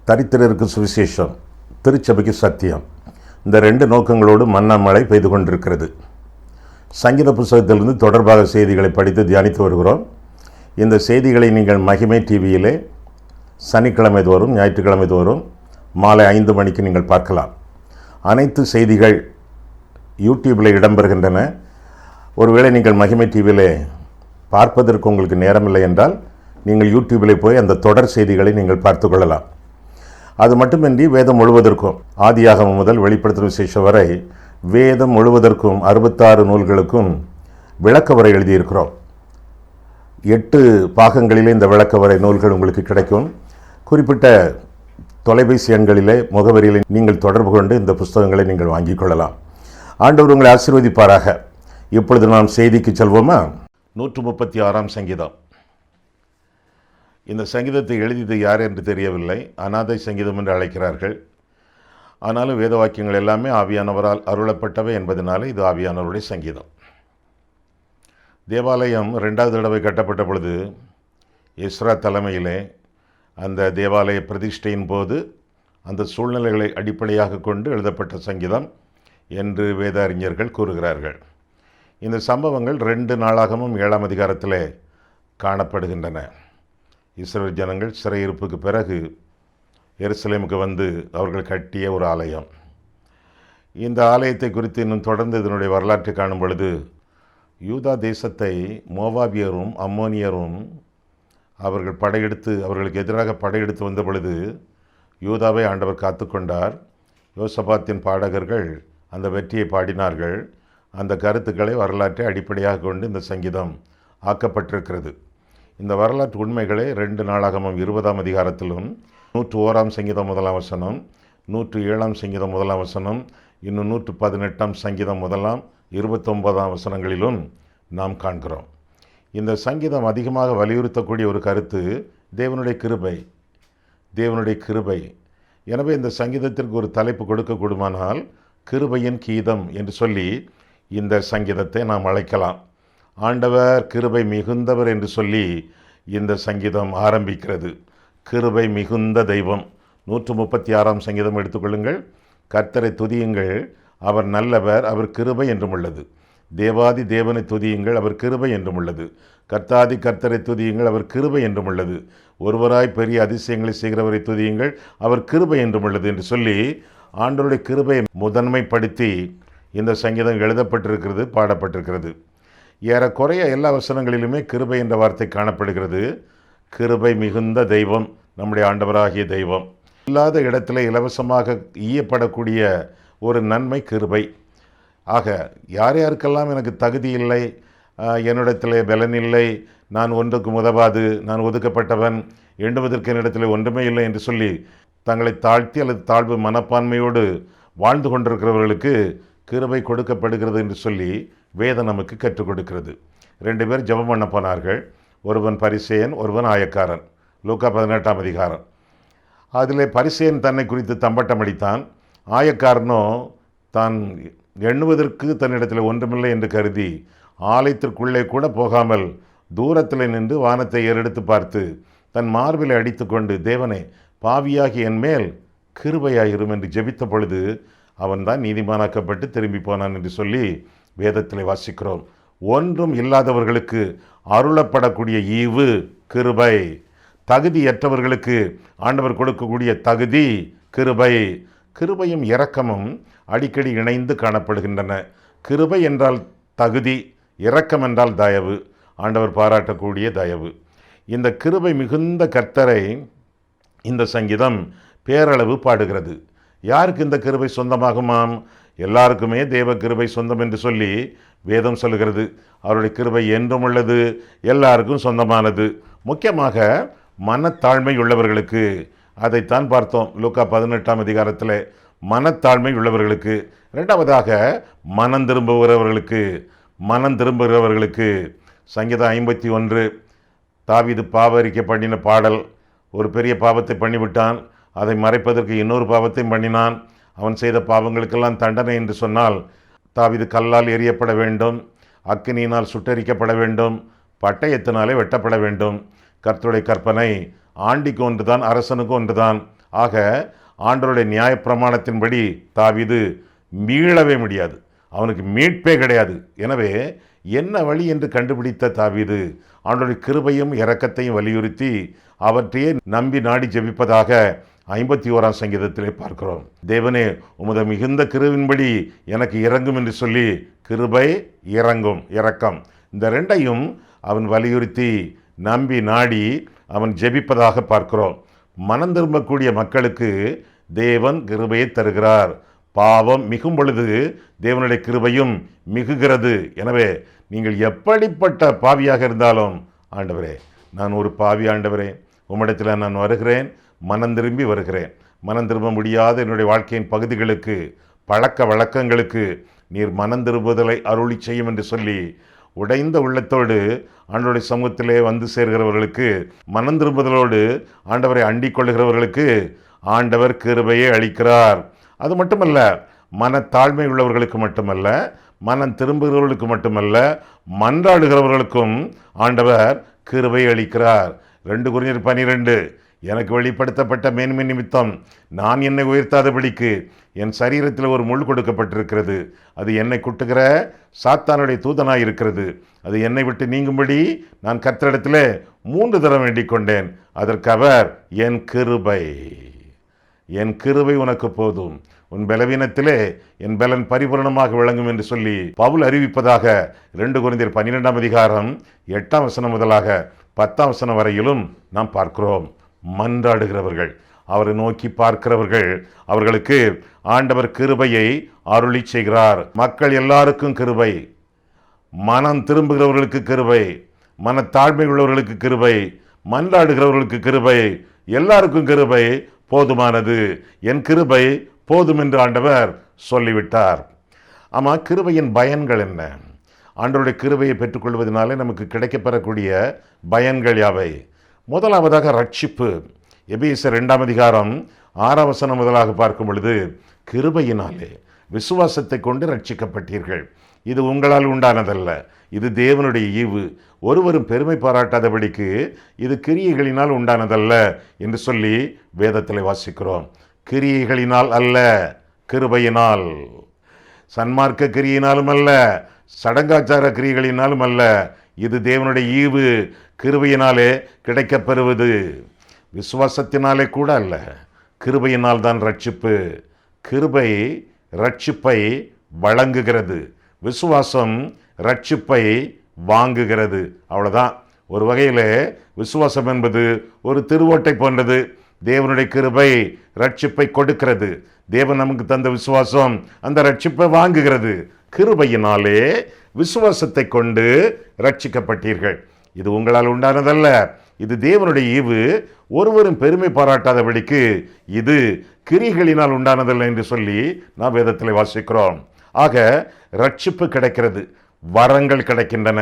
தரித்திரருக்கு சுவிசேஷம், திருச்சபைக்கு சத்தியம், இந்த ரெண்டு நோக்கங்களோடு மன்னாமழை பெய்து கொண்டிருக்கிறது. சங்கீத புஸ்தகத்திலிருந்து தொடர்பாக செய்திகளை படித்து தியானித்து வருகிறோம். இந்த செய்திகளை நீங்கள் மகிமை டிவியிலே சனிக்கிழமை தோறும் ஞாயிற்றுக்கிழமை தோறும் மாலை 5 மணிக்கு நீங்கள் பார்க்கலாம். அனைத்து செய்திகள் யூடியூப்பில் இடம்பெறுகின்றன. ஒருவேளை நீங்கள் மகிமை டிவியிலே பார்ப்பதற்கு உங்களுக்கு நேரமில்லை என்றால் நீங்கள் யூடியூப்பிலே போய் அந்த தொடர் செய்திகளை நீங்கள் பார்த்து கொள்ளலாம். அது மட்டுமின்றி வேதம் முழுவதற்கும், ஆதியாகமம் முதல் வெளிப்படுத்தும் விசேஷம் வரை வேதம் முழுவதற்கும் 66 நூல்களுக்கும் விளக்கவரை எழுதியிருக்கிறோம். 8 பாகங்களிலே இந்த விளக்கவரை நூல்கள் உங்களுக்கு கிடைக்கும். குறிப்பிட்ட தொலைபேசி எண்களிலே முகவரியிலே நீங்கள் தொடர்பு கொண்டு இந்த புஸ்தகங்களை நீங்கள் வாங்கிக் கொள்ளலாம். ஆண்டவர் உங்களை ஆசீர்வதிப்பாராக. இப்பொழுது நாம் செய்திக்கு செல்வோமா? 136ஆம் சங்கீதம். இந்த சங்கீதத்தை எழுதியது யார் என்று தெரியவில்லை. அநாதை சங்கீதம் என்று அழைக்கிறார்கள். ஆனாலும் வேத வாக்கியங்கள் எல்லாமே ஆவியானவரால் அருளப்பட்டவை என்பதனால இது ஆவியானவருடைய சங்கீதம். தேவாலயம் 2வது தடவை கட்டப்பட்ட பொழுது எஸ்ரா தலைமையிலே அந்த தேவாலய பிரதிஷ்டையின் போது அந்த சூழ்நிலைகளை அடிப்படையாக கொண்டு எழுதப்பட்ட சங்கீதம் என்று வேத அறிஞர்கள் கூறுகிறார்கள். இந்த சம்பவங்கள் 2 நாளாகமும் 7ஆம் அதிகாரத்திலே காணப்படுகின்றன. இஸ்ரவேல் ஜனங்கள் சிறையிருப்புக்கு பிறகு எருசலேமுக்கு வந்து அவர்கள் கட்டிய ஒரு ஆலயம். இந்த ஆலயத்தை குறித்து இன்னும் தொடர்ந்து இதனுடைய வரலாற்றை காணும் பொழுது யூதா தேசத்தை மோவாபியரும் அம்மோனியரும் அவர்களுக்கு எதிராக படையெடுத்து வந்த பொழுது யூதாவை ஆண்டவர் காத்து கொண்டார். யோசபாத்தின் பாடகர்கள் அந்த வெற்றியை பாடினார்கள். அந்த கருத்துக்களை வரலாற்றை அடிப்படையாக கொண்டு இந்த சங்கீதம் ஆக்கப்பட்டிருக்கிறது. இந்த வரலாற்று உண்மைகளை 2 நாளாகமம் 20ஆம் அதிகாரத்திலும் 101ஆம் சங்கீதம் 1ஆம் வசனம், 107ஆம் சங்கீதம் 1ஆம் வசனம், இன்னும் 118ஆம் சங்கீதம் 1ஆம் 29ஆம் வசனங்களிலும் நாம் காண்கிறோம். இந்த சங்கீதம் அதிகமாக வலியுறுத்தக்கூடிய ஒரு கருத்து தேவனுடைய கிருபை. எனவே இந்த சங்கீதத்திற்கு ஒரு தலைப்பு கொடுக்கக்கூடுமானால் கிருபையின் கீதம் என்று சொல்லி இந்த சங்கீதத்தை நாம் அழைக்கலாம். ஆண்டவர் கிருபை மிகுந்தவர் என்று சொல்லி இந்த சங்கீதம் ஆரம்பிக்கிறது. கிருபை மிகுந்த தெய்வம். 136ஆம் சங்கீதம் எடுத்துக்கொள்ளுங்கள். கர்த்தரை துதியுங்கள், அவர் நல்லவர், அவர் கிருபை என்றும் உள்ளது. தேவாதி தேவனை துதியுங்கள், அவர் கிருபை என்றும் உள்ளது. கர்த்தாதி கர்த்தரை துதியுங்கள், அவர் கிருபை என்றும் உள்ளது. ஒருவராய் பெரிய அதிசயங்களை செய்கிறவரை துதியுங்கள், அவர் கிருபை என்றும் உள்ளது என்று சொல்லி ஆண்டவருடைய கிருபையை முதன்மைப்படுத்தி இந்த சங்கீதம் எழுதப்பட்டிருக்கிறது, பாடப்பட்டிருக்கிறது. ஏறக்குறைய எல்லா வசனங்களிலுமே கிருபை என்ற வார்த்தை காணப்படுகிறது. கிருபை மிகுந்த தெய்வம் நம்முடைய ஆண்டவராகிய தெய்வம். இல்லாத இடத்துல இலவசமாக ஈயப்படக்கூடிய ஒரு நன்மை கிருபை. ஆக யாருக்கெல்லாம் எனக்கு தகுதி இல்லை, என்னிடத்தில் பலன் இல்லை, நான் ஒன்றுக்கும் உதவாது, நான் ஒதுக்கப்பட்டவன், எண்ணுவதற்கு என்னிடத்தில் ஒன்றுமே இல்லை என்று சொல்லி தங்களை தாழ்த்தி அல்லது தாழ்வு மனப்பான்மையோடு வாழ்ந்து கொண்டிருக்கிறவர்களுக்கு கிருபை கொடுக்கப்படுகிறது என்று சொல்லி வேதம் நமக்கு கற்றுக் கொடுக்கிறது. 2 பேர் ஜெபம் பண்ண போனார்கள். ஒருவன் பரிசேயன், ஒருவன் ஆயக்காரன். லூக்கா 18ஆம் அதிகாரம். அதிலே பரிசேயன் தன்னை குறித்து தம்பட்டம் அடித்தான். ஆயக்காரனோ தான் எண்ணுவதற்கு தன்னிடத்தில் ஒன்றுமில்லை என்று கருதி ஆலயத்திற்குள்ளே கூட போகாமல் தூரத்தில் நின்று வானத்தை ஏறெடுத்து பார்த்து தன் மார்பிலை அடித்து கொண்டு, தேவனே, பாவியாகி என் மேல் கிருபையாயிரும் என்று ஜெபித்த பொழுது அவன்தான் நீதிமானாக்கப்பட்டு திரும்பி போனான் என்று சொல்லி வேதத்தில் வாசிக்கிறோம். ஒன்றும் இல்லாதவர்களுக்கு அருளப்படக்கூடிய ஈவு கிருபை. தகுதியற்றவர்களுக்கு ஆண்டவர் கொடுக்கக்கூடிய தகுதி கிருபை. கிருபையும் இரக்கமும் அடிக்கடி இணைந்து காணப்படுகின்றன. கிருபை என்றால் தகுதி, இரக்கம் என்றால் தயவு, ஆண்டவர் பாராட்டக்கூடிய தயவு. இந்த கிருபை மிகுந்த கர்த்தரை இந்த சங்கீதம் பேரளவு பாடுகிறது. யாருக்கு இந்த கிருபை சொந்தமாகுமாம்? எல்லாருக்குமே தேவ கிருபை சொந்தம் என்று சொல்லி வேதம் சொல்லுகிறது. அவருடைய கிருபை என்றும் உள்ளது, எல்லாருக்கும் சொந்தமானது. முக்கியமாக மனத்தாழ்மை உள்ளவர்களுக்கு, அதைத்தான் பார்த்தோம் லூக்கா 18ஆம் அதிகாரத்தில். மனத்தாழ்மை உள்ளவர்களுக்கு. 2வதாக மனம் திரும்புகிறவர்களுக்கு சங்கீதம் 51. தாவீது பாவரிக்கை பண்ணின பாடல். ஒரு பெரிய பாவத்தை பண்ணிவிட்டான், அதை மறைப்பதற்கு இன்னொரு பாவத்தையும் பண்ணினான். அவன் செய்த பாவங்களுக்கெல்லாம் தண்டனை என்று சொன்னால் தாவீது கல்லால் எறியப்பட வேண்டும், அக்கினியினால் சுட்டரிக்கப்பட வேண்டும், பட்டயத்தினாலே வெட்டப்பட வேண்டும். கர்த்தருடைய கற்பனை ஆண்டிக்கு ஒன்றுதான், அரசனுக்கு ஒன்றுதான். ஆக ஆண்டவருடைய நியாயப்பிரமாணத்தின்படி தாவீது மீளவே முடியாது, அவனுக்கு மீட்பே கிடையாது. எனவே என்ன வழி என்று கண்டுபிடித்த தாவீது ஆண்டவருடைய கிருபையும் இரக்கத்தையும் வலியுறுத்தி அவற்றையே நம்பி நாடி ஜெபிப்பதாக 51ஆம் சங்கீதத்திலே பார்க்கிறோம். தேவனே, உமது மிகுந்த கிருபின்படி எனக்கு இறங்கும் என்று சொல்லி, கிருபை, இறங்கும், இரக்கம், இந்த ரெண்டையும் அவன் வலியுறுத்தி நம்பி நாடி அவன் ஜெபிப்பதாக பார்க்கிறோம். மனம் திரும்பக்கூடிய மக்களுக்கு தேவன் கிருபையை தருகிறார். பாவம் மிகும் பொழுது தேவனுடைய கிருபையும் மிகுகிறது. எனவே நீங்கள் எப்படிப்பட்ட பாவியாக இருந்தாலும், ஆண்டவரே, நான் ஒரு பாவி ஆண்டவரே, உம்மிடத்தில் நான் வருகிறேன், மனம் திரும்பி வருகிறேன். மனம் திரும்ப முடியாத என்னுடைய வாழ்க்கையின் பகுதிகளுக்கு, பழக்க வழக்கங்களுக்கு நீர் மனம் திரும்புதலை அருளி செய்யும் என்று சொல்லி உடைந்த உள்ளத்தோடு ஆண்டவருடைய சமூகத்திலே வந்து சேர்கிறவர்களுக்கு, மனம் திரும்புதலோடு ஆண்டவரை அண்டிக் கொள்ளுகிறவர்களுக்கு ஆண்டவர் கிருபையை அளிக்கிறார். அது மட்டுமல்ல, மனத்தாழ்மை உள்ளவர்களுக்கு மட்டுமல்ல, மனம் திரும்புகிறவர்களுக்கு மட்டுமல்ல, மன்றாடுகிறவர்களுக்கும் ஆண்டவர் கிருபை அளிக்கிறார். 2 கொரிந்தியர் 12, எனக்கு வெளிப்படுத்தப்பட்ட மேன்மை நிமித்தம் நான் என்னை உயர்த்தாதபடிக்கு என் சரீரத்தில் ஒரு முள் கொடுக்கப்பட்டிருக்கிறது. அது என்னை குட்டுகிற சாத்தானுடைய தூதனாய் இருக்கிறது. அது என்னை விட்டு நீங்கும்படி நான் கர்த்தரிடத்தில் 3 தரம் வேண்டிக் கொண்டேன். அதற்கு அவர், என் கிருபை உனக்கு போதும், உன் பலவீனத்திலே என் பலன் பரிபூரணமாக விளங்கும் என்று சொல்லி பவுல் அறிவிப்பதாக 2 கொரிந்தியர் 12ஆம் அதிகாரம் 8ஆம் வசனம் முதலாக 10ஆம் வசனம் வரையிலும் நாம் பார்க்கிறோம். மன்றாடுகிறவர்கள், அவரை நோக்கி பார்க்கிறவர்கள், அவர்களுக்கு ஆண்டவர் கிருபையை அருளி செய்கிறார். மக்கள் எல்லாருக்கும் கிருபை, மனம் திரும்புகிறவர்களுக்கு கிருபை, மனத்தாழ்மை உள்ளவர்களுக்கு கிருபை, மன்றாடுகிறவர்களுக்கு கிருபை, எல்லாருக்கும் கிருபை போதுமானது. என் கிருபை போதும் என்று ஆண்டவர் சொல்லிவிட்டார். ஆமாம், கிருபையின் பயன்கள் என்ன? ஆண்டவருடைய கிருபையை பெற்றுக்கொள்வதனாலே நமக்கு கிடைக்கப்பெறக்கூடிய பயன்கள் யாவை? முதலாவதாக ரட்சிப்பு. எபேசியர் 2ஆம் அதிகாரம் 6ஆம் வசனம் முதலாக பார்க்கும் பொழுது, கிருபையினாலே விசுவாசத்தை கொண்டு ரட்சிக்கப்பட்டீர்கள், இது உங்களால் உண்டானதல்ல, இது தேவனுடைய ஈவு, ஒருவரும் பெருமை பாராட்டாதபடிக்கு இது கிரியைகளினால் உண்டானதல்ல என்று சொல்லி வேதத்தில் வாசிக்கிறோம். கிரியைகளினால் அல்ல, கிருபையினால். சன்மார்க்க கிரியினாலும் அல்ல, சடங்காச்சார கிரியைகளினாலும் அல்ல, இது தேவனுடைய ஈவு, கிருபையினாலே கிடைக்கப்பெறுவது. விசுவாசத்தினாலே கூட அல்ல, கிருபையினால் தான் ரட்சிப்பு. கிருபை ரட்சிப்பை வழங்குகிறது, விசுவாசம் ரட்சிப்பை வாங்குகிறது. அவ்வளோதான். ஒரு வகையில் விசுவாசம் என்பது ஒரு திருவோட்டை போன்றது. தேவனுடைய கிருபை ரட்சிப்பை கொடுக்கிறது. தேவன் நமக்கு தந்த விசுவாசம் அந்த ரட்சிப்பை வாங்குகிறது. கிருபையினாலே விசுவாசத்தை கொண்டு ரட்சிக்கப்பட்டீர்கள், இது உங்களால் உண்டானதல்ல, இது தேவனுடைய ஈவு, ஒருவரும் பெருமை பாராட்டாதபடிக்கு இது கிரிகளினால் உண்டானதல்ல என்று சொல்லி நாம் வேதத்தில் வாசிக்கிறோம். ஆக ரட்சிப்பு கிடைக்கிறது, வரங்கள் கிடைக்கின்றன.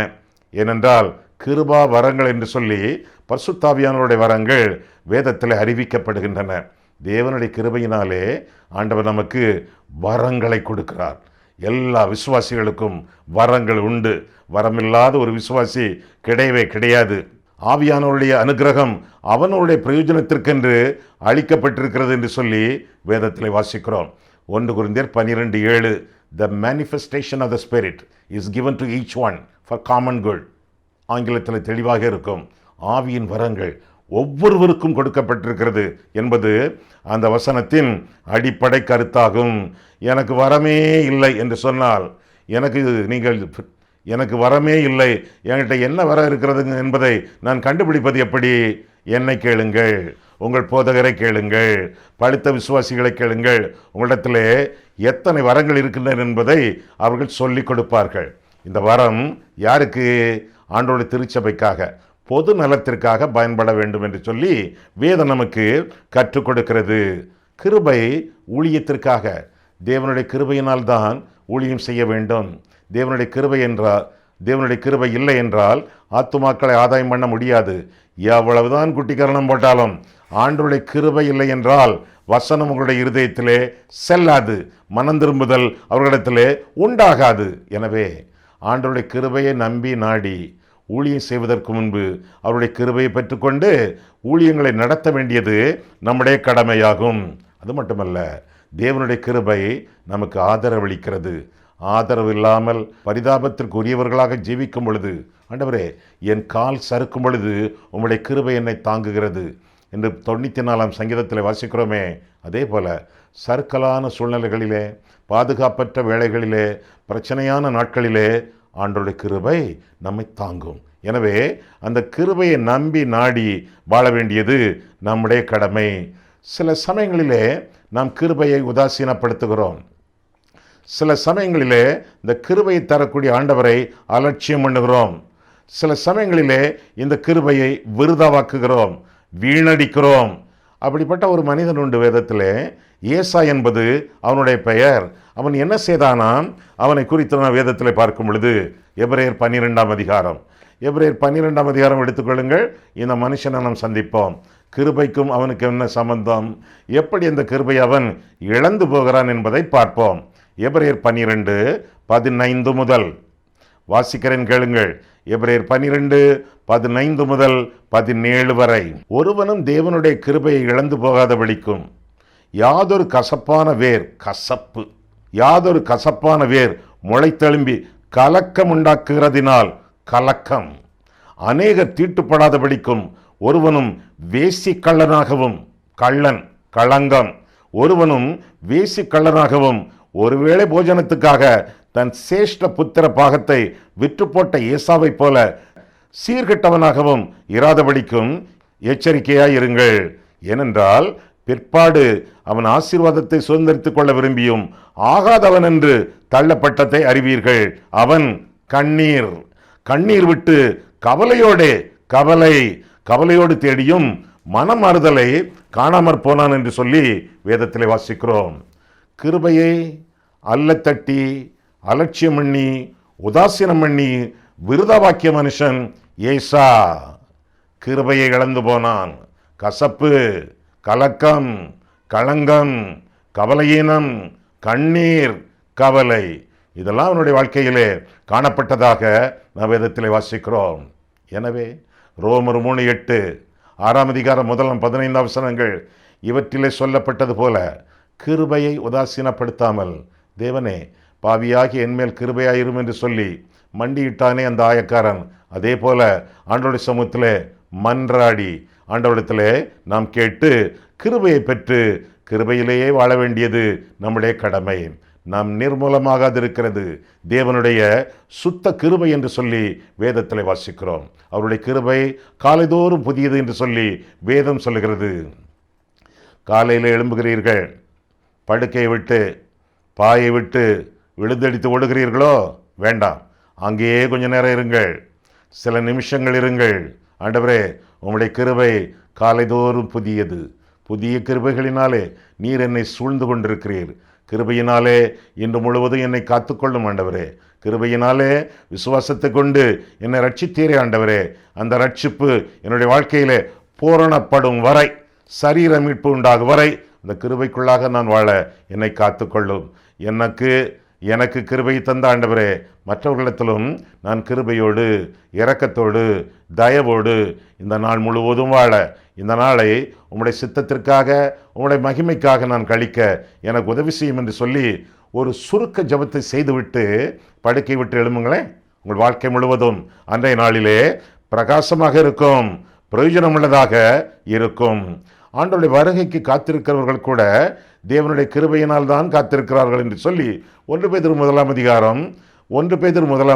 ஏனென்றால் கிருபா வரங்கள் என்று சொல்லி பரிசுத்தாவியானவருடைய வரங்கள் வேதத்தில் அறிவிக்கப்படுகின்றன. தேவனுடைய கிருபையினாலே ஆண்டவர் நமக்கு வரங்களை கொடுக்கிறார். எல்லா விசுவாசிகளுக்கும் வரங்கள் உண்டு. வரமில்லாத ஒரு விசுவாசி கிடையவே கிடையாது. ஆவியானவருடைய அனுகிரகம் அவனுடைய பிரயோஜனத்திற்கென்று அளிக்கப்பட்டிருக்கிறது என்று சொல்லி வேதத்தில் வாசிக்கிறோம். 1 கொரிந்தியர் 12:7, The manifestation of the Spirit is given to each one for common good. ஆங்கிலத்தில் தெளிவாக இருக்கும். ஆவியின் வரங்கள் ஒவ்வொருவருக்கும் கொடுக்கப்பட்டிருக்கிறது என்பது அந்த வசனத்தின் அடிப்படை கருத்தாகும். எனக்கு வரமே இல்லை என்று சொன்னால், எனக்கு வரமே இல்லை, என்கிட்ட என்ன வர இருக்கிறது என்பதை நான் கண்டுபிடிப்பது எப்படி? என்னை கேளுங்கள், உங்கள் போதகரை கேளுங்கள், படித்த விசுவாசிகளை கேளுங்கள். உங்களிடத்திலே எத்தனை வரங்கள் இருக்கின்றன என்பதை அவர்கள் சொல்லிக் கொடுப்பார்கள். இந்த வரம் யாருக்கு? ஆண்டவருடைய திருச்சபைக்காக, பொது நலத்திற்காக பயன்பட வேண்டும் என்று சொல்லி வேதம் நமக்கு கற்றுக் கொடுக்கிறது. கிருபை ஊழியத்திற்காக, தேவனுடைய கிருபையினால் தான் ஊழியம் செய்ய வேண்டும். தேவனுடைய கிருபை இல்லை என்றால் ஆத்துமாக்களை ஆதாயம் பண்ண முடியாது. எவ்வளவுதான் குட்டிக்கரணம் போட்டாலும் ஆண்டவருடைய கிருபை இல்லை என்றால் வசனம் உங்களுடைய இருதயத்திலே செல்லாது, மனம் திரும்புதல் அவர்களிடத்திலே உண்டாகாது. எனவே ஆண்டவருடைய கிருபையை நம்பி நாடி ஊழியம் செய்வதற்கு முன்பு அவருடைய கிருபையை பெற்றுக்கொண்டு ஊழியங்களை நடத்த வேண்டியது நம்முடைய கடமையாகும். அது மட்டுமல்ல, தேவனுடைய கிருபை நமக்கு ஆதரவளிக்கிறது. ஆதரவு இல்லாமல் பரிதாபத்திற்கு உரியவர்களாக ஜீவிக்கும் பொழுது, ஆண்டவரே என் கால் சறுக்கும் பொழுது உம்முடைய கிருபை என்னை தாங்குகிறது என்று 94ஆம் சங்கீதத்தில் வாசிக்கிறோமே, அதே போல சறுக்கலான சூழ்நிலைகளிலே, பாதுகாப்பற்ற வேளைகளிலே, பிரச்சனையான நாட்களிலே ஆண்டவருடைய கிருபை நம்மை தாங்கும். எனவே அந்த கிருபையை நம்பி நாடி வாழ வேண்டியது நம்முடைய கடமை. சில சமயங்களிலே நாம் கிருபையை உதாசீனப்படுத்துகிறோம். சில சமயங்களிலே இந்த கிருபையை தரக்கூடிய ஆண்டவரை அலட்சியம் பண்ணுகிறோம். சில சமயங்களிலே இந்த கிருபையை விருதாவாக்குகிறோம், வீணடிக்கிறோம். அப்படிப்பட்ட ஒரு மனிதன் உண்டு வேதத்திலே. ஏசா என்பது அவனுடைய பெயர். அவன் என்ன செய்தானாம்? அவனை குறித்து நான் வேதத்தில் பார்க்கும் பொழுது எபிரேயர் 12ஆம் அதிகாரம், எபிரேயர் 12ஆம் அதிகாரம் எடுத்துக்கொள்ளுங்கள். இந்த மனுஷனை நாம் சந்திப்போம். கிருபைக்கும் அவனுக்கு என்ன சம்பந்தம், எப்படி அந்த கிருபை அவன் இழந்து போகிறான் என்பதை பார்ப்போம். எபிரேயர் 12:15 முதல் வாசிக்கிறேன், கேளுங்கள். எபிரேயர் 12:15 முதல் 17 வரை. ஒருவனும் தேவனுடைய கிருபையை இழந்து போகாதபடிக்கும் யாதொரு கசப்பான வேர், கசப்பு, யாதொரு கசப்பான வேர் முளைத்தெழும்பி கலக்கம் உண்டாக்குகிறதினால் கலக்கம், அநேகர் தீட்டுப்படாதபடிக்கும் ஒருவனும் வேசி கள்ளனாகவும், கள்ளன் களங்கம், ஒருவனும் வேசி கள்ளனாகவும் ஒருவேளை போஜனத்துக்காக தன் சேஷ்ட புத்திர பாகத்தை விற்று போட்ட ஏசாவை போல சீர்கெட்டவனாகவும் இராதபடிக்கும் எச்சரிக்கையாயிருங்கள். ஏனென்றால் பிற்பாடு அவன் ஆசீர்வாதத்தை சுதந்திரித்துக் கொள்ள விரும்பியும் ஆகாதவன் என்று தள்ளப்பட்டதை அறிவீர்கள். அவன் கண்ணீர் விட்டு கவலையோடு தேடியும் மனமாறுதலை காணாமற் போனான் என்று சொல்லி வேதத்திலே வாசிக்கிறோம். கிருபையை அல்லத்தட்டி, அலட்சியம் பண்ணி, உதாசீனம் பண்ணி விருதாவாக்கிய மனுஷன் ஏசா. கிருபையை இழந்து போனான். கசப்பு, கலக்கம், களங்கம், கவலையீனம், கண்ணீர், கவலை, இதெல்லாம் அவனுடைய வாழ்க்கையிலே காணப்பட்டதாக நாம் வேதத்திலே வாசிக்கிறோம். எனவே ரோமர் 3:8, 6ஆம் அதிகாரம் 1-15 வசனங்கள் இவற்றிலே சொல்லப்பட்டது போல கிருபையை உதாசீனப்படுத்தாமல், தேவனே பாவியாகி என்மேல் கிருபையாயிரும் என்று சொல்லி மண்டியிட்டானே அந்த ஆயக்காரன், அதே போல ஆண்டவருடைய சமூகத்திலே மன்றாடி ஆண்டவரிடத்திலே நாம் கேட்டு கிருபையை பெற்று கிருபையிலேயே வாழ வேண்டியது நம்முடைய கடமை. நாம் நிர்மூலமாகாதிருக்கிறது தேவனுடைய சுத்த கிருபை என்று சொல்லி வேதத்திலே வாசிக்கிறோம். அவருடைய கிருபை காலைதோறும் புதியது என்று சொல்லி வேதம் சொல்லுகிறது. காலையில் எழும்புகிறீர்கள், படுக்கையை விட்டு பாயை விட்டு விழுந்தடித்து ஓடுகிறீர்களோ, வேண்டாம், அங்கேயே கொஞ்ச நேரம் இருங்கள், சில நிமிஷங்கள் இருங்கள். ஆண்டவரே உம்முடைய கிருபை காலைதோறும் புதியது, புதிய கிருபைகளினாலே நீர் என்னை சூழ்ந்து கொண்டிருக்கிறீர். கிருபையினாலே இன்று முழுவதும் என்னை காத்துக்கொள்ளும் ஆண்டவரே. கிருபையினாலே விசுவாசத்தை கொண்டு என்னை ரட்சித்தீரே ஆண்டவரே. அந்த ரட்சிப்பு என்னுடைய வாழ்க்கையிலே பூரணப்படும் வரை, சரீர மீட்பு உண்டாகும் வரை அந்த கிருபைக்குள்ளாக நான் வாழ என்னை காத்துக்கொள்ளும். எனக்கு கிருபை தந்த ஆண்டவரே, மற்றவர்களிடத்திலும் நான் கிருபையோடு, இரக்கத்தோடு, தயவோடு இந்த நாள் முழுவதும் வாழ, இந்த நாளை உம்முடைய சித்தத்திற்காக, உம்முடைய மகிமைக்காக நான் கழிக்க எனக்கு உதவி செய்யும் என்று சொல்லி ஒரு சுருக்க ஜெபத்தை செய்துவிட்டு படுக்கை விட்டு எழும்புங்களேன். உங்கள் வாழ்க்கை முழுவதும் அன்றைய நாளிலே பிரகாசமாக இருக்கும், பிரயோஜனமுள்ளதாக இருக்கும். ஆண்டவருடைய வருகைக்கு காத்திருக்கிறவர்கள் கூட தேவனுடைய கிருபையினால் தான் காத்திருக்கிறார்கள் என்று சொல்லி 1 பேதுரு 1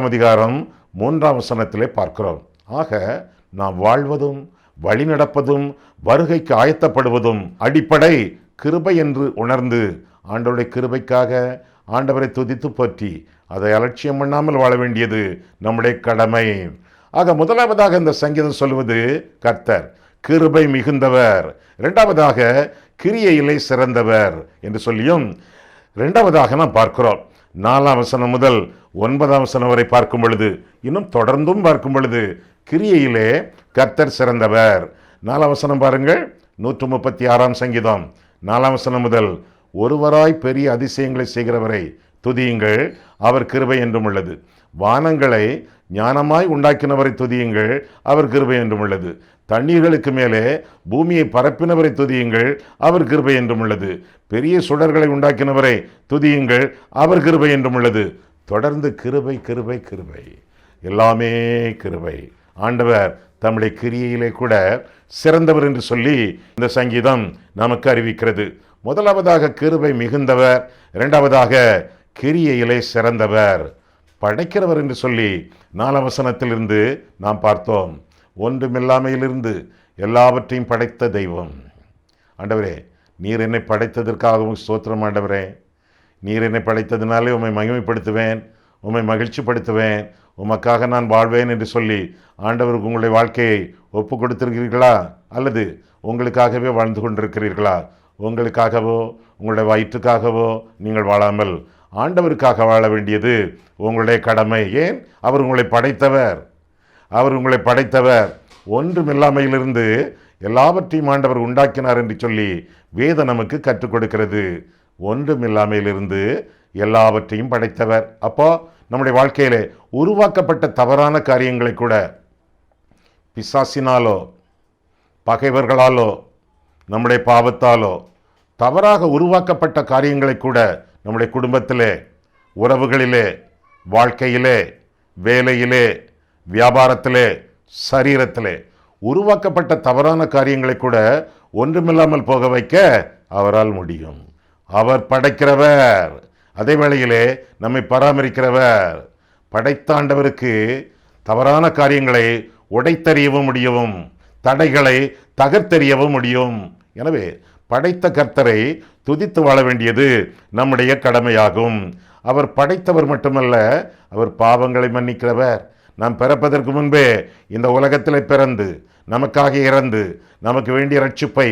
அதிகாரம் 3ஆம் வசனத்திலே பார்க்கிறோம். ஆக நாம் வாழ்வதும் வழிநடப்பதும் வருகைக்கு ஆயத்தப்படுவதும் அடிப்படை கிருபை என்று உணர்ந்து ஆண்டவருடைய கிருபைக்காக ஆண்டவரை துதித்து போற்றி அதை அலட்சியம் பண்ணாமல் வாழ வேண்டியது நம்முடைய கடமை. ஆக முதலாவதாக இந்த சங்கீதம் சொல்வது கர்த்தர் கிருபை மிகுந்தவர், இரண்டாவதாக கிரியையிலே சிறந்தவர் என்று சொல்லியும் இரண்டாவதாக நாம் பார்க்கிறோம். 4ஆம் வசனம் முதல் 9ஆம் வசனம் வரை பார்க்கும் பொழுது, இன்னும் தொடர்ந்தும் பார்க்கும் பொழுது கிரியையிலே கர்த்தர் சிறந்தவர். 4ஆம் வசனம் பாருங்கள். 136ஆம் சங்கீதம் 4ஆம் வசனம் முதல், ஒருவராய் பெரிய அதிசயங்களை செய்கிறவரை துதியுங்கள், அவர் கிருபை என்றும் உள்ளது. வானங்களை ஞானமாய் உண்டாக்கினவரை துதியுங்கள், அவர் கிருபை என்றும் உள்ளது. தண்ணீர்களுக்கு மேலே பூமியை பரப்பினவரை துதியுங்கள், அவர் கிருபை என்றும் உள்ளது. பெரிய சுடர்களை உண்டாக்கினவரை துதியுங்கள், அவர் கிருபை என்றும் உள்ளது. தொடர்ந்து கிருபை கிருபை கிருபை, எல்லாமே கிருபை. ஆண்டவர் தம்முடைய கிரியையிலே கூட சிறந்தவர் என்று சொல்லி இந்த சங்கீதம் நமக்கு அறிவிக்கிறது. முதலாவதாக கிருபை மிகுந்தவர், இரண்டாவதாக கிரியையிலே சிறந்தவர், படைக்கிறவர் என்று சொல்லி 4ஆம் வசனத்திலிருந்து நாம் பார்த்தோம். ஒன்றுமில்லாமையிலிருந்து எல்லாவற்றையும் படைத்த தெய்வம். ஆண்டவரே, நீர் என்னை படைத்ததற்காகவும் ஸ்தோத்திரம். ஆண்டவரே, நீர் என்னை படைத்ததினாலே உம்மை மகிமைப்படுத்துவேன், உம்மை மகிழ்ச்சிப்படுத்துவேன், உமக்காக நான் வாழ்வேன் என்று சொல்லி ஆண்டவருக்கு உங்களுடைய வாழ்க்கையை ஒப்பு கொடுத்திருக்கிறீர்களா? அல்லது உங்களுக்காகவே வாழ்ந்து கொண்டிருக்கிறீர்களா? உங்களுக்காகவோ உங்களுடைய வயிற்றுக்காகவோ நீங்கள் வாழாமல் ஆண்டவருக்காக வாழ வேண்டியது உங்களுடைய கடமை. ஏன்? அவர் உங்களை படைத்தவர். அவர் உங்களை படைத்தவர். ஒன்றுமில்லாமையிலிருந்து எல்லாவற்றையும் ஆண்டவர் உண்டாக்கினார் என்று சொல்லி வேதம் நமக்கு கற்றுக் கொடுக்கிறது. ஒன்றுமில்லாமையிலிருந்து எல்லாவற்றையும் படைத்தவர். அப்போ நம்முடைய வாழ்க்கையிலே உருவாக்கப்பட்ட தவறான காரியங்களை கூட பிசாசினாலோ பகைவர்களாலோ நம்முடைய பாவத்தாலோ தவறாக உருவாக்கப்பட்ட காரியங்களை கூட நம்முடைய குடும்பத்திலே, உறவுகளிலே, வாழ்க்கையிலே, வேலையிலே, வியாபாரத்திலே, சரீரத்திலே உருவாக்கப்பட்ட தவறான காரியங்களை கூட ஒன்றுமில்லாமல் போக வைக்க அவரால் முடியும். அவர் படைக்கிறவர், அதே வேளையிலே நம்மை பராமரிக்கிறவர். படைத்தாண்டவருக்கு தவறான காரியங்களை உடைத்தறியவும் முடியும், தடைகளை தகர்த்தெறியவும் முடியும். எனவே படைத்த கர்த்தரை துதித்து வாழ வேண்டியது நம்முடைய கடமையாகும். அவர் படைத்தவர் மட்டுமல்ல, அவர் பாவங்களை மன்னிக்கிறவர். நாம் பிறப்பதற்கு முன்பே இந்த உலகத்திலே பிறந்து நமக்காக இறந்து நமக்கு வேண்டிய ரட்சிப்பை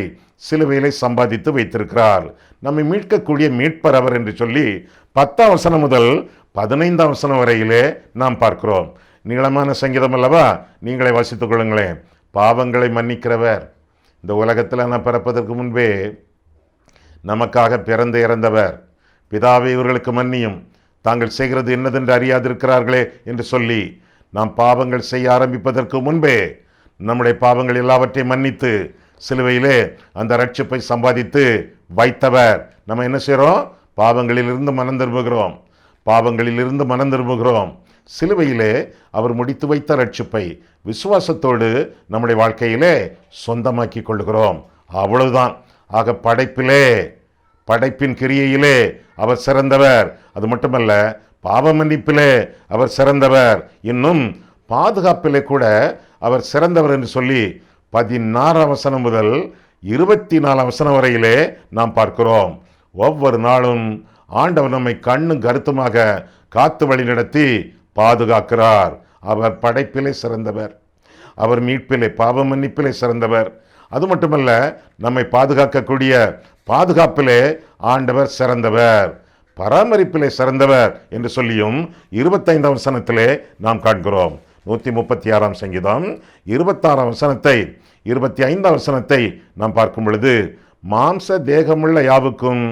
சிலுவையிலே சம்பாதித்து வைத்திருக்கிறார். நம்மை மீட்கக்கூடிய மீட்பர் அவர் என்று சொல்லி 10ஆம் வசனம் முதல் 15ஆம் வசனம் வரையிலே நாம் பார்க்கிறோம். நீளமான சங்கீதம் அல்லவா? நீங்களே வாசித்துக் கொள்ளுங்களேன். பாவங்களை மன்னிக்கிறவர். இந்த உலகத்தில் நான் பிறப்பதற்கு முன்பே நமக்காக பிறந்து இறந்தவர். பிதாவை இவர்களுக்கு மன்னியும், தாங்கள் செய்கிறது என்னதென்று அறியாதிருக்கிறார்களே என்று சொல்லி நாம் பாவங்கள் செய்ய ஆரம்பிப்பதற்கு முன்பே நம்முடைய பாவங்கள் எல்லாவற்றையும் மன்னித்து சிலுவையிலே அந்த ரட்சிப்பை சம்பாதித்து வைத்தவர். நம்ம என்ன செய்கிறோம்? பாவங்களிலிருந்து மனம் திரும்புகிறோம், பாவங்களிலிருந்து மனம் திரும்புகிறோம். சிலுவையிலே அவர் முடித்து வைத்த ரட்சிப்பை விசுவாசத்தோடு நம்முடைய வாழ்க்கையிலே சொந்தமாக்கி கொள்கிறோம். அவ்வளவுதான். ஆக படைப்பிலே, படைப்பின் கிரியையிலே அவர் சிறந்தவர். அது மட்டுமல்ல, பாவ மன்னிப்பிலே அவர் சிறந்தவர். இன்னும் பாதுகாப்பிலே கூட அவர் சிறந்தவர் என்று சொல்லி 16ஆம் வசனம் முதல் 24ஆம் வசனம் வரையிலே நாம் பார்க்கிறோம். ஒவ்வொரு நாளும் ஆண்டவர் நம்மை கண்ணும் கருத்துமாக காத்து வழி நடத்தி பாதுகாக்கிறார். அவர் படைப்பிலே சிறந்தவர், அவர் மீட்பிலே, பாவ மன்னிப்பிலே சிறந்தவர். அது மட்டுமல்ல, நம்மை பாதுகாக்கக்கூடிய பாதுகாப்பிலே ஆண்டவர் சிறந்தவர், பராமரிப்பிலே சிறந்தவர் என்று சொல்லியும் 25ஆம் வசனத்திலே நாம் காண்கிறோம். 136ஆம் சங்கீதம் 26ஆம் வசனத்தை 25ஆம் வசனத்தை நாம் பார்க்கும் பொழுது, மாம்ச தேகமுள்ள யாவுக்கும்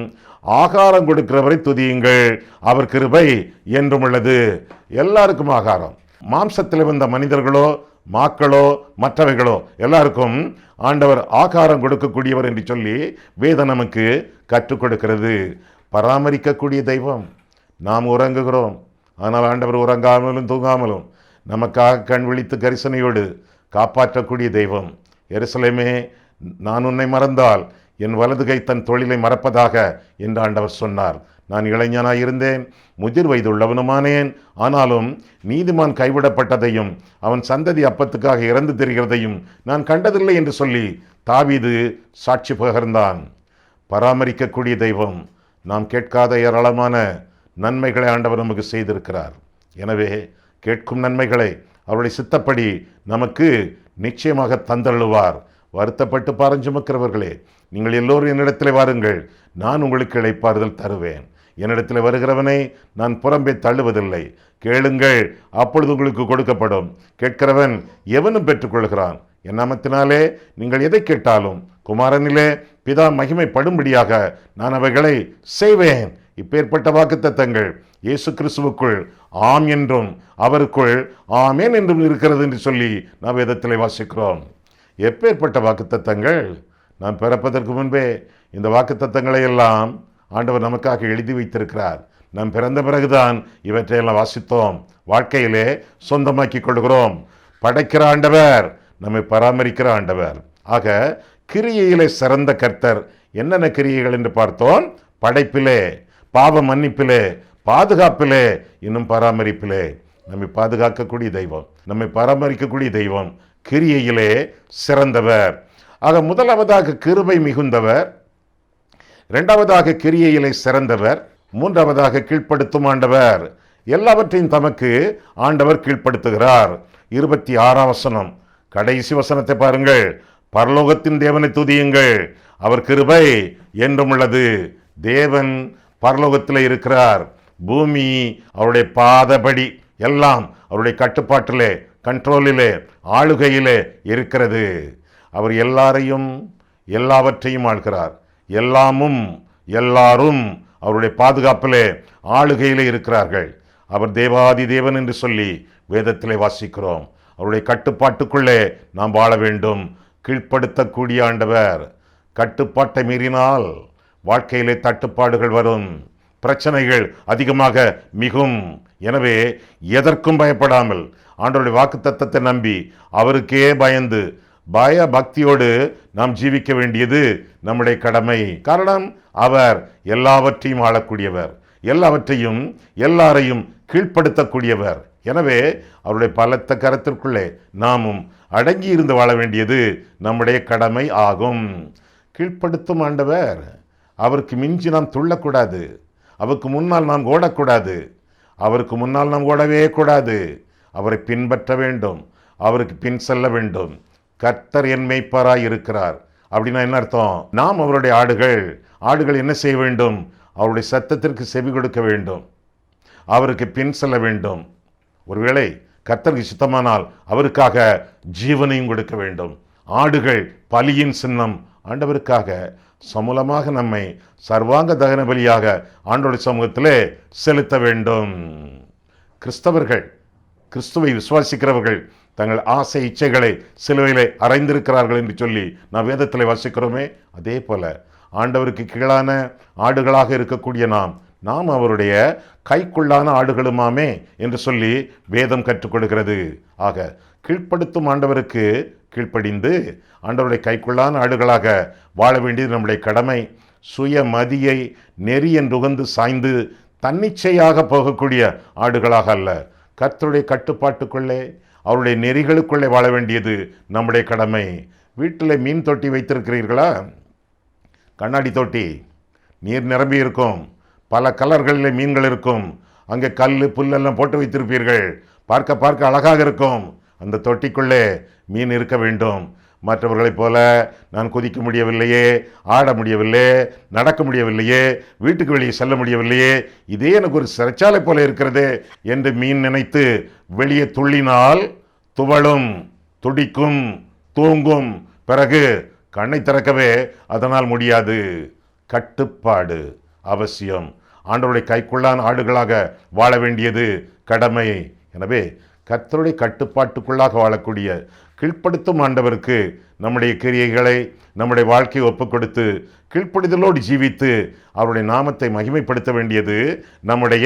ஆகாரம் கொடுக்கிறவரை துதியுங்கள், அவர் கிருபை என்றும் உள்ளது. எல்லாருக்கும் ஆகாரம். மாம்சத்தில் வந்த மனிதர்களோ மாக்களோ மற்றவைகளோ எல்லாருக்கும் ஆண்டவர் ஆகாரம் கொடுக்கக்கூடியவர் என்று சொல்லி வேதம் நமக்கு கற்றுக் கொடுக்கிறது. பராமரிக்கக்கூடிய தெய்வம். நாம் உறங்குகிறோம், ஆனால் ஆண்டவர் உறங்காமலும் தூங்காமலும் நமக்காக கண் விழித்து கரிசனையோடு காப்பாற்றக்கூடிய தெய்வம். எருசலேமே, நான் உன்னை மறந்தால் என் வலது கை தன் தொழிலை மறப்பதாக என்று ஆண்டவர் சொன்னார். நான் இளைஞனாய் இருந்தேன், முதிர் வயதுள்ளவனுமானேன், ஆனாலும் நீதிமான் கைவிடப்பட்டதையும் அவன் சந்ததி அப்பத்துக்காக இறந்து தெரிகிறதையும் நான் கண்டதில்லை என்று சொல்லி தாவீது சாட்சி பகர்ந்தான். பராமரிக்கக்கூடிய தெய்வம். நாம் கேட்காத ஏராளமான நன்மைகளை ஆண்டவர் நமக்கு செய்திருக்கிறார். எனவே கேட்கும் நன்மைகளை அவருடைய சித்தப்படி நமக்கு நிச்சயமாக தந்தள்ளுவார். வருத்தப்பட்டு பாரஞ்சுமக்கிறவர்களே, நீங்கள் எல்லோரும் என்னிடத்தில் வாருங்கள், நான் உங்களுக்கு இளைப்பாறுதல் தருவேன். என்னிடத்தில் வருகிறவனை நான் புறம்பே தள்ளுவதில்லை. கேளுங்கள், அப்பொழுது உங்களுக்கு கொடுக்கப்படும். கேட்கிறவன் எவனும் பெற்றுக்கொள்கிறான். என் நாமத்தினாலே நீங்கள் எதை கேட்டாலும் குமாரனிலே பிதா மகிமைப்படும்படியாக நான் அவைகளை செய்வேன். இப்பேற்பட்ட வாக்குத்தத்தங்கள் இயேசு கிறிஸ்துவுக்குள் ஆம் என்றும் அவருக்குள் ஆமேன் என்றும் இருக்கிறது என்று சொல்லி நாம் வேதத்தில் வாசிக்கிறோம். எப்பேற்பட்ட வாக்குத்தத்தங்கள்! நாம் பிறப்பதற்கு முன்பே இந்த வாக்குத்தத்தங்களை எல்லாம் ஆண்டவர் நமக்காக எழுதி வைத்திருக்கிறார். நாம் பிறந்த பிறகுதான் இவற்றையெல்லாம் வாசித்தோம், வாழ்க்கையிலே சொந்தமாக்கி கொள்கிறோம். படைக்கிற ஆண்டவர், நம்மை பராமரிக்கிற ஆண்டவர். ஆக கிரியையிலே சிறந்த கர்த்தர். என்னென்ன கிரியைகள் என்று பார்த்தோம்? படைப்பிலே, பாவ மன்னிப்பிலே, பாதுகாப்பிலே, இன்னும் பராமரிப்பிலே. நம்மை பாதுகாக்கக்கூடிய தெய்வம், நம்மை பராமரிக்கக்கூடிய தெய்வம், கிரியையிலே சிறந்தவர். ஆக முதலாவதாக கிருபை மிகுந்தவர், இரண்டாவதாக கிரியையிலே சிறந்தவர், மூன்றாவதாக கீழ்ப்படுத்தும் ஆண்டவர். எல்லாவற்றையும் தமக்கு ஆண்டவர் கீழ்ப்படுத்துகிறார். 26ஆம் வசனம், கடைசி வசனத்தை பாருங்கள். பரலோகத்தின் தேவனை துதியுங்கள், அவர் கிருபை என்றும் உள்ளது. தேவன் பரலோகத்தில் இருக்கிறார். பூமி அவருடைய பாதபடி, எல்லாம் அவருடைய கட்டுப்பாட்டிலே, கண்ட்ரோலிலே, ஆளுகையிலே இருக்கிறது. அவர் எல்லாரையும் எல்லாவற்றையும் ஆள்கிறார். எல்லாமும் எல்லாரும் அவருடைய பாதுகாப்பிலே, ஆளுகையிலே இருக்கிறார்கள். அவர் தேவாதி தேவன் என்று சொல்லி வேதத்திலே வாசிக்கிறோம். அவருடைய கட்டுப்பாட்டுக்குள்ளே நாம் வாழ வேண்டும். கீழ்ப்படுத்தக்கூடிய ஆண்டவர். கட்டுப்பாட்டை மீறினால் வாழ்க்கையிலே தட்டுப்பாடுகள் வரும், பிரச்சனைகள் அதிகமாக மிகும். எனவே எதற்கும் பயப்படாமல் ஆண்டவருடைய வாக்குத்தத்தத்தை நம்பி அவருக்கே பயந்து பய பக்தியோடு நாம் ஜீவிக்க வேண்டியது நம்முடைய கடமை. காரணம், அவர் எல்லாவற்றையும் ஆளக்கூடியவர், எல்லாவற்றையும் எல்லாரையும் கீழ்ப்படுத்தக்கூடியவர். எனவே அவருடைய பலத்த கரத்திற்குள்ளே நாமும் அடங்கி இருந்து வாழ வேண்டியது நம்முடைய கடமை ஆகும். கீழ்ப்படுத்தும் ஆண்டவர். அவருக்கு மிஞ்சி நாம் துள்ளக்கூடாது, அவருக்கு முன்னால் நாம் ஓடக்கூடாது, அவருக்கு முன்னால் நாம் ஓடவே கூடாது. அவரை பின்பற்ற வேண்டும், அவருக்கு பின் செல்ல வேண்டும். கர்த்தர் என் மேய்ப்பராய் இருக்கிறார் அப்படின்னா என்ன அர்த்தம்? நாம் அவருடைய ஆடுகள். ஆடுகள் என்ன செய்ய வேண்டும்? அவருடைய சத்தத்திற்கு செவி கொடுக்க வேண்டும், அவருக்கு பின் செல்ல வேண்டும். ஒருவேளை கர்த்தருக்கு சித்தமானால் அவருக்காக ஜீவனையும் கொடுக்க வேண்டும். ஆடுகள் பலியின் சின்னம். ஆண்டவருக்காக சமூலமாக நம்மை சர்வாங்க தகன பலியாக ஆண்டவருடைய சமூகத்திலே செலுத்த வேண்டும். கிறிஸ்தவர்கள், கிறிஸ்துவை விசுவாசிக்கிறவர்கள் தங்கள் ஆசை இச்சைகளை சிலுவையிலே அறைந்திருக்கிறார்கள் என்று சொல்லி நாம் வேதத்தில் வாசிக்கிறோமே. அதே போல ஆண்டவருக்கு கீழான ஆடுகளாக இருக்கக்கூடிய நாம் அவருடைய கைக்குள்ளான ஆடுகளுமாமே என்று சொல்லி வேதம் கற்றுக் கொடுக்கிறது. ஆக கீழ்ப்படுத்தும் ஆண்டவருக்கு கீழ்ப்படிந்து ஆண்டவருடைய கைக்குள்ளான ஆடுகளாக வாழ வேண்டியது நம்முடைய கடமை. சுய மதியை நெறி என்று உகந்து சாய்ந்து தன்னிச்சையாக போகக்கூடிய ஆடுகளாக அல்ல, கர்த்தருடைய கட்டுப்பாட்டுக்குள்ளே, அவருடைய நெறிகளுக்குள்ளே வாழ வேண்டியது நம்முடைய கடமை. வீட்டில் மீன் தொட்டி வைத்திருக்கிறீர்களா? கண்ணாடி தொட்டி, நீர் நிரம்பி இருக்கும், பல கலர்களில் மீன்கள் இருக்கும். அங்கே கல் புல்லெல்லாம் போட்டு வைத்திருப்பீர்கள், பார்க்க பார்க்க அழகாக இருக்கும். அந்த தொட்டிக்குள்ளே மீன் இருக்க வேண்டும். மற்றவர்களைப் போல நான் குதிக்க முடியவில்லையே, ஆட முடியவில்லையே, நடக்க முடியவில்லையே, வீட்டுக்கு வெளியே செல்ல முடியவில்லையே, இதே எனக்கு ஒரு சிறைச்சாலை போல இருக்கிறது என்று மீன் நினைத்து வெளியே துள்ளினால் துவளும், துடிக்கும், தூங்கும். பிறகு கண்ணை திறக்கவே அதனால் முடியாது. கட்டுப்பாடு அவசியம். ஆண்டவருடைய கைக்குள்ளான ஆடுகளாக வாழ வேண்டியது கடமை. எனவே கர்த்தருடைய கட்டுப்பாட்டுக்குள்ளாக வாழக்கூடிய கீழ்ப்படுத்தும் ஆண்டவருக்கு நம்முடைய கிரியைகளை, நம்முடைய வாழ்க்கையை ஒப்புக் கொடுத்து கீழ்ப்படிதலோடு ஜீவித்து அவருடைய நாமத்தை மகிமைப்படுத்த வேண்டியது நம்முடைய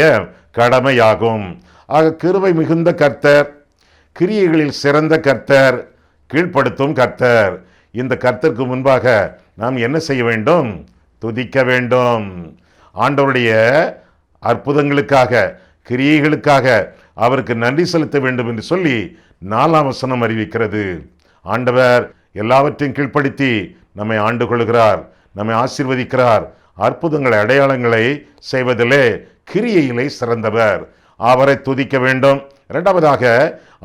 கடமையாகும். ஆக கிருபை மிகுந்த கர்த்தர், கிரியைகளில் சிறந்த கர்த்தர், கீழ்ப்படுத்தும் கர்த்தர். இந்த கர்த்தருக்கு முன்பாக நாம் என்ன செய்ய வேண்டும்? துதிக்க வேண்டும். ஆண்டவருடைய அற்புதங்களுக்காக, கிரியைகளுக்காக அவருக்கு நன்றி செலுத்த வேண்டும் என்று சொல்லி 4ஆம் வசனம் அறிவிக்கிறது. ஆண்டவர் எல்லாவற்றையும் கீழ்ப்படுத்தி நம்மை ஆண்டு கொள்கிறார், நம்மை ஆசீர்வதிக்கிறார். அற்புதங்களை, அடையாளங்களை செய்வதிலே கிரியையிலே சிறந்தவர். அவரை துதிக்க வேண்டும். இரண்டாவதாக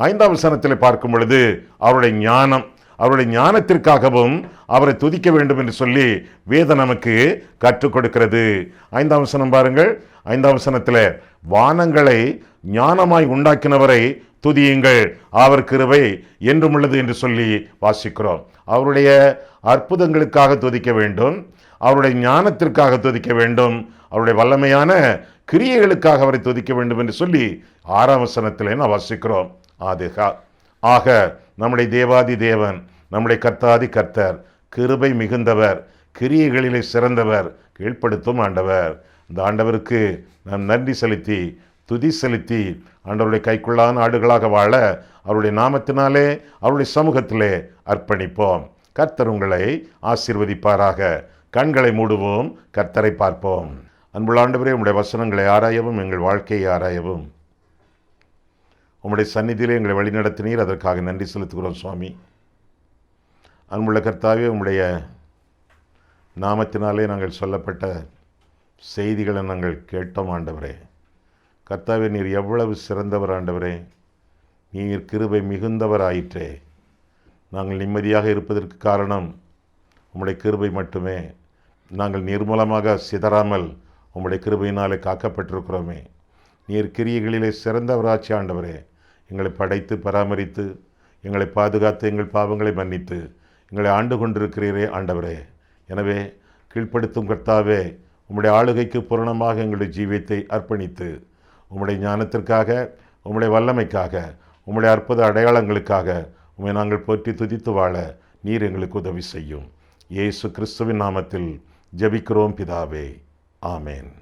5ஆம் வசனத்தில் பார்க்கும் பொழுது அவருடைய ஞானம், அவருடைய ஞானத்திற்காகவும் அவரை துதிக்க வேண்டும் என்று சொல்லி வேதம் நமக்கு கற்றுக் கொடுக்கிறது. 5ஆம் வசனம் பாருங்கள். 5ஆம் வசனத்தில் வானங்களை ஞானமாய் உண்டாக்கினவரை துதியுங்கள், அவர் கிருபை என்றும் உள்ளது என்று சொல்லி வாசிக்கிறோம். அவருடைய அற்புதங்களுக்காக துதிக்க வேண்டும், அவருடைய ஞானத்திற்காக துதிக்க வேண்டும், அவருடைய வல்லமையான கிரியைகளுக்காக அவரை துதிக்க வேண்டும் என்று சொல்லி 6ஆம் வசனத்திலே நாம் வாசிக்கிறோம். ஆக நம்முடைய தேவாதி தேவன், நம்முடைய கர்த்தாதி கர்த்தர், கிருபை மிகுந்தவர், கிரியைகளிலே சிறந்தவர், கீழ்ப்படுத்தும் ஆண்டவர். இந்த ஆண்டவருக்கு நாம் நன்றி செலுத்தி துதி செலுத்தி ஆண்டவருடைய கைக்குள்ளான ஆடுகளாக வாழ அவருடைய நாமத்தினாலே அவருடைய சமூகத்திலே அர்ப்பணிப்போம். கர்த்தர் உங்களை ஆசீர்வதிப்பாராக. கண்களை மூடுவோம், கர்த்தரை பார்ப்போம். அன்புள்ள ஆண்டவரே, உம்முடைய வசனங்களை ஆராயவும் எங்கள் வாழ்க்கையை ஆராயவும் உம்முடைய சந்நிதியிலே எங்களை வழிநடத்தினீர். அதற்காக நன்றி செலுத்துகிறோம் சுவாமி. அன்புள்ள கர்த்தாவே, உம்முடைய நாமத்தினாலே நாங்கள் சொல்லப்பட்ட செய்திகளை நாங்கள் கேட்டோம் ஆண்டவரே. கர்த்தாவே, நீர் எவ்வளவு சிறந்தவர் ஆண்டவரே, நீர் கிருபை மிகுந்தவர் ஆயிற்றே. நாங்கள் நிம்மதியாக இருப்பதற்கு காரணம் உம்முடைய கிருபை மட்டுமே. நாங்கள் நிர்மூலமாக சிதறாமல் உம்முடைய கிருபையினாலே காக்கப்பட்டிருக்கிறோமே. நீர் கிரியைகளிலே சிறந்தவராட்சி ஆண்டவரே. எங்களை படைத்து பராமரித்து எங்களை பாதுகாத்து எங்கள் பாவங்களை மன்னித்து எங்களை ஆண்டு கொண்டிருக்கிறீரே ஆண்டவரே. எனவே கீழ்ப்படுத்தும் கர்த்தாவே, உம்முடைய ஆளுகைக்கு பூரணமாக எங்களுடைய ஜீவியத்தை அர்ப்பணித்து உம்முடைய ஞானத்திற்காக, உம்முடைய வல்லமைக்காக, உம்முடைய அற்புத அடையாளங்களுக்காக உம்மை நாங்கள் போற்றி துதித்து வாழ நீர் எங்களுக்கு உதவி செய்யும். இயேசு கிறிஸ்துவின் நாமத்தில் ஜெபிக்கிறோம் பிதாவே. ஆமேன்.